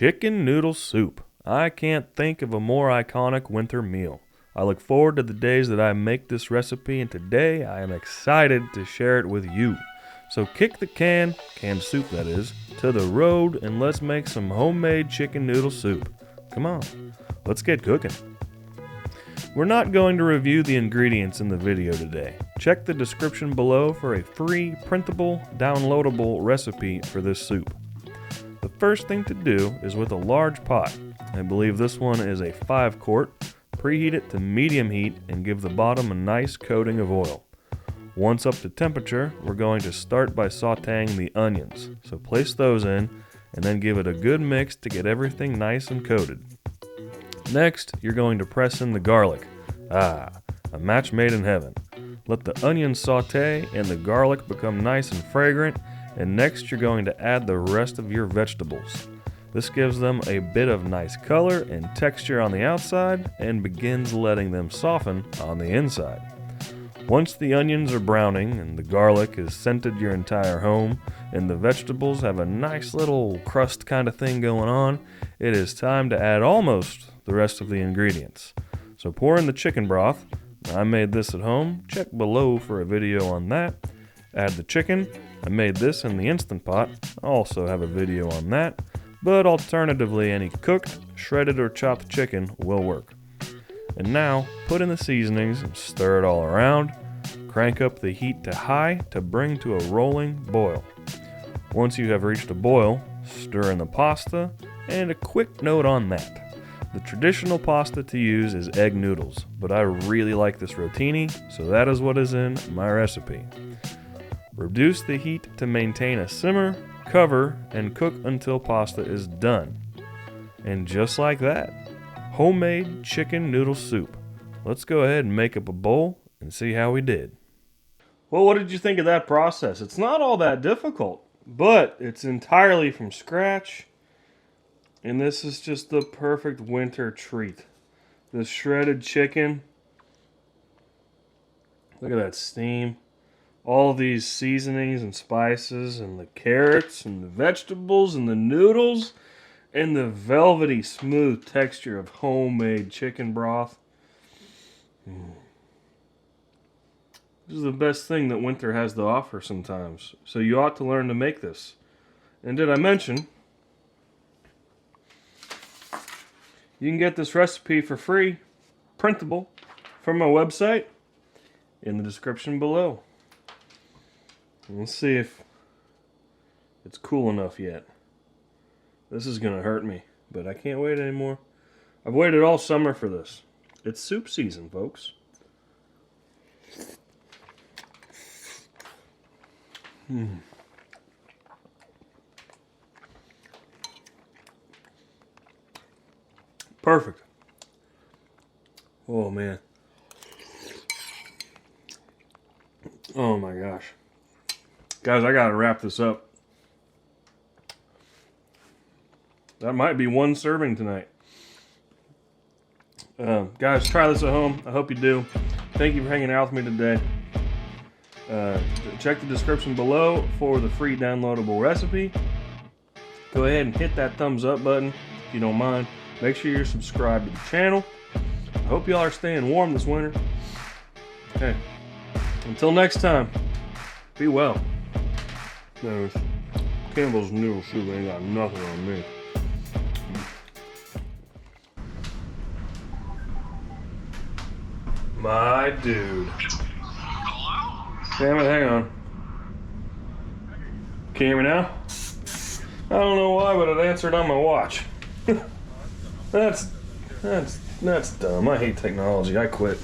Chicken Noodle Soup. I can't think of a more iconic winter meal. I look forward to the days that I make this recipe, and today I am excited to share it with you. So kick the canned soup that is, to the road and let's make some homemade chicken noodle soup. Come on, let's get cooking. We're not going to review the ingredients in the video today. Check the description below for a free, printable, downloadable recipe for this soup. The first thing to do is with a large pot. I believe this one is a 5-quart. Preheat it to medium heat and give the bottom a nice coating of oil. Once up to temperature, we're going to start by sauteing the onions. So place those in and then give it a good mix to get everything nice and coated. Next, you're going to press in the garlic. A match made in heaven. Let the onions saute and the garlic become nice and fragrant, and next you're going to add the rest of your vegetables. This gives them a bit of nice color and texture on the outside and begins letting them soften on the inside. Once the onions are browning and the garlic has scented your entire home and the vegetables have a nice little crust kind of thing going on, it is time to add almost the rest of the ingredients. So pour in the chicken broth. I made this at home. Check below for a video on that. Add the chicken. I made this in the Instant Pot. I also have a video on that. But alternatively, any cooked, shredded, or chopped chicken will work. And now, put in the seasonings and stir it all around. Crank up the heat to high to bring to a rolling boil. Once you have reached a boil, stir in the pasta, and a quick note on that. The traditional pasta to use is egg noodles, but I really like this rotini, so that is what is in my recipe. Reduce the heat to maintain a simmer, cover, and cook until pasta is done. And just like that, homemade chicken noodle soup. Let's go ahead and make up a bowl and see how we did. Well, what did you think of that process? It's not all that difficult, but it's entirely from scratch. And this is just the perfect winter treat. The shredded chicken. Look at that steam. All these seasonings and spices and the carrots and the vegetables and the noodles and the velvety smooth texture of homemade chicken broth. This is the best thing that winter has to offer sometimes. So you ought to learn to make this. And did I mention, you can get this recipe for free, printable, from my website in the description below. Let's see if it's cool enough yet. This is going to hurt me, but I can't wait anymore. I've waited all summer for this. It's soup season, folks. Perfect. Oh, man. Oh, my gosh. Guys, I gotta wrap this up. That might be one serving tonight. Guys, try this at home. I hope you do. Thank you for hanging out with me today. Check the description below for the free downloadable recipe. Go ahead and hit that thumbs up button if you don't mind. Make sure you're subscribed to the channel. I hope y'all are staying warm this winter. Okay. Until next time, be well. No, Campbell's noodle soup ain't got nothing on me. My dude. Hello? Damn it, hang on. Can you hear me now? I don't know why, but it answered on my watch. That's dumb. I hate technology. I quit.